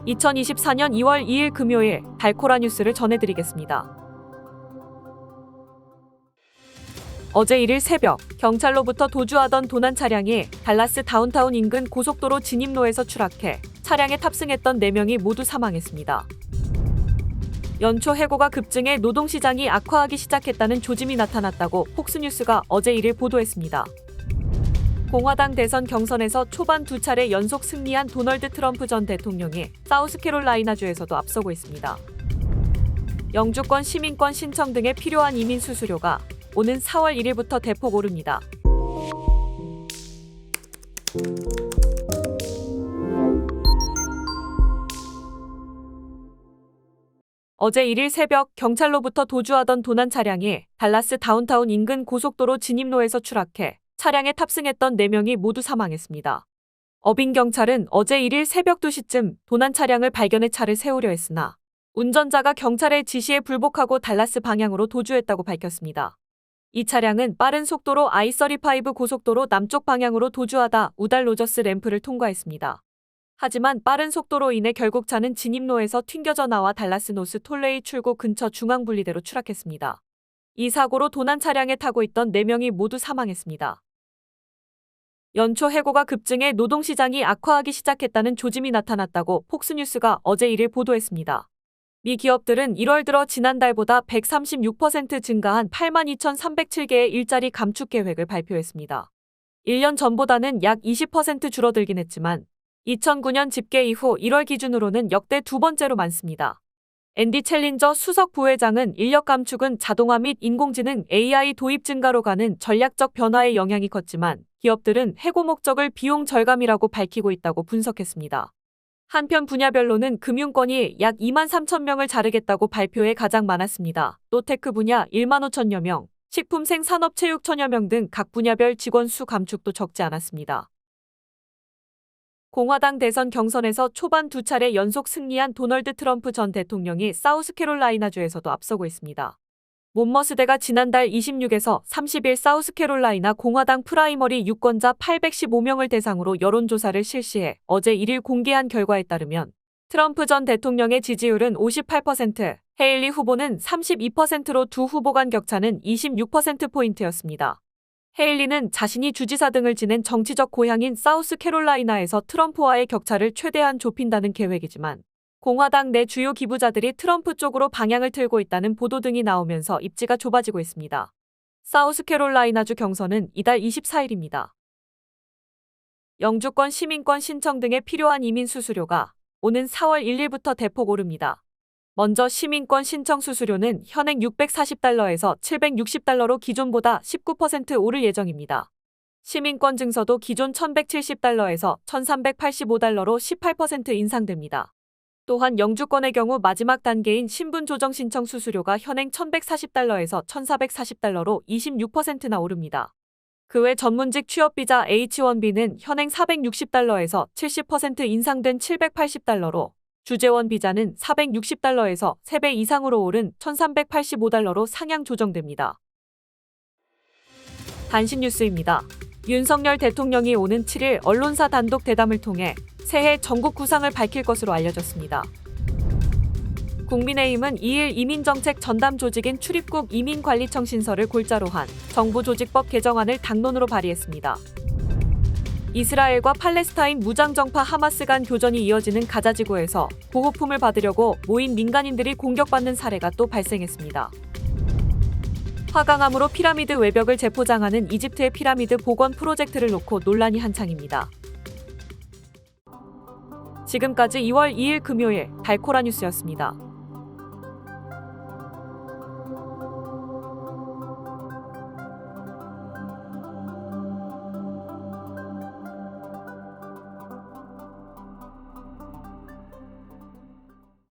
2024년 2월 2일 금요일 달코라 뉴스를 전해드리겠습니다. 어제 1일 새벽 경찰로부터 도주하던 도난 차량이 달라스 다운타운 인근 고속도로 진입로에서 추락해 차량에 탑승했던 4명이 모두 사망했습니다. 연초 해고가 급증해 노동시장이 악화하기 시작했다는 조짐이 나타났다고 폭스뉴스가 어제 1일 보도했습니다. 공화당 대선 경선에서 초반 2차례 연속 승리한 도널드 트럼프 전 대통령이 사우스캐롤라이나주에서도 앞서고 있습니다. 영주권, 시민권 신청 등에 필요한 이민 수수료가 오는 4월 1일부터 대폭 오릅니다. 어제 1일 새벽 경찰로부터 도주하던 도난 차량이 달라스 다운타운 인근 고속도로 진입로에서 추락해 차량에 탑승했던 4명이 모두 사망했습니다. 어빙 경찰은 어제 1일 새벽 2시쯤 도난 차량을 발견해 차를 세우려 했으나 운전자가 경찰의 지시에 불복하고 달라스 방향으로 도주했다고 밝혔습니다. 이 차량은 빠른 속도로 I-35 고속도로 남쪽 방향으로 도주하다 우달 로저스 램프를 통과했습니다. 하지만 빠른 속도로 인해 결국 차는 진입로에서 튕겨져 나와 달라스 노스 톨레이 출구 근처 중앙분리대로 추락했습니다. 이 사고로 도난 차량에 타고 있던 4명이 모두 사망했습니다. 연초 해고가 급증해 노동시장이 악화하기 시작했다는 조짐이 나타났다고 폭스뉴스가 어제 1일 보도했습니다. 미 기업들은 1월 들어 지난달보다 136% 증가한 82,307개의 일자리 감축 계획을 발표했습니다. 1년 전보다는 약 20% 줄어들긴 했지만 2009년 집계 이후 1월 기준으로는 역대 2번째로 많습니다. 앤디 챌린저 수석 부회장은 인력 감축은 자동화 및 인공지능 AI 도입 증가로 가는 전략적 변화에 영향이 컸지만 기업들은 해고 목적을 비용 절감이라고 밝히고 있다고 분석했습니다. 한편 분야별로는 금융권이 약 23,000명을 자르겠다고 발표해 가장 많았습니다. 또 테크 분야 15,000여 명, 식품 생산업 체육 1,000여 명 등 각 분야별 직원 수 감축도 적지 않았습니다. 공화당 대선 경선에서 초반 2차례 연속 승리한 도널드 트럼프 전 대통령이 사우스캐롤라이나주에서도 앞서고 있습니다. 몬머스대가 지난달 26에서 30일 사우스캐롤라이나 공화당 프라이머리 유권자 815명을 대상으로 여론조사를 실시해 어제 1일 공개한 결과에 따르면 트럼프 전 대통령의 지지율은 58%, 헤일리 후보는 32%로 두 후보 간 격차는 26%포인트였습니다. 헤일리는 자신이 주지사 등을 지낸 정치적 고향인 사우스캐롤라이나에서 트럼프와의 격차를 최대한 좁힌다는 계획이지만 공화당 내 주요 기부자들이 트럼프 쪽으로 방향을 틀고 있다는 보도 등이 나오면서 입지가 좁아지고 있습니다. 사우스캐롤라이나주 경선은 이달 24일입니다. 영주권, 시민권 신청 등에 필요한 이민 수수료가 오는 4월 1일부터 대폭 오릅니다. 먼저 시민권 신청 수수료는 현행 $640에서 $760로 기존보다 19% 오를 예정입니다. 시민권 증서도 기존 $1,170에서 $1,385로 18% 인상됩니다. 또한 영주권의 경우 마지막 단계인 신분 조정 신청 수수료가 현행 $1,140에서 $1,440로 26%나 오릅니다. 그 외 전문직 취업비자 H-1B는 현행 $460에서 70% 인상된 $780로, 주재원 비자는 $460에서 3배 이상으로 오른 $1,385로 상향 조정됩니다. 단신 뉴스입니다. 윤석열 대통령이 오는 7일 언론사 단독 대담을 통해 새해 전국 구상을 밝힐 것으로 알려졌습니다. 국민의힘은 2일 이민정책 전담 조직인 출입국 이민관리청 신설을 골자로 한 정부 조직법 개정안을 당론으로 발의했습니다. 이스라엘과 팔레스타인 무장정파 하마스 간 교전이 이어지는 가자지구에서 보호품을 받으려고 모인 민간인들이 공격받는 사례가 또 발생했습니다. 화강암으로 피라미드 외벽을 재포장하는 이집트의 피라미드 복원 프로젝트를 놓고 논란이 한창입니다. 지금까지 2월 2일 금요일 달코라 뉴스였습니다.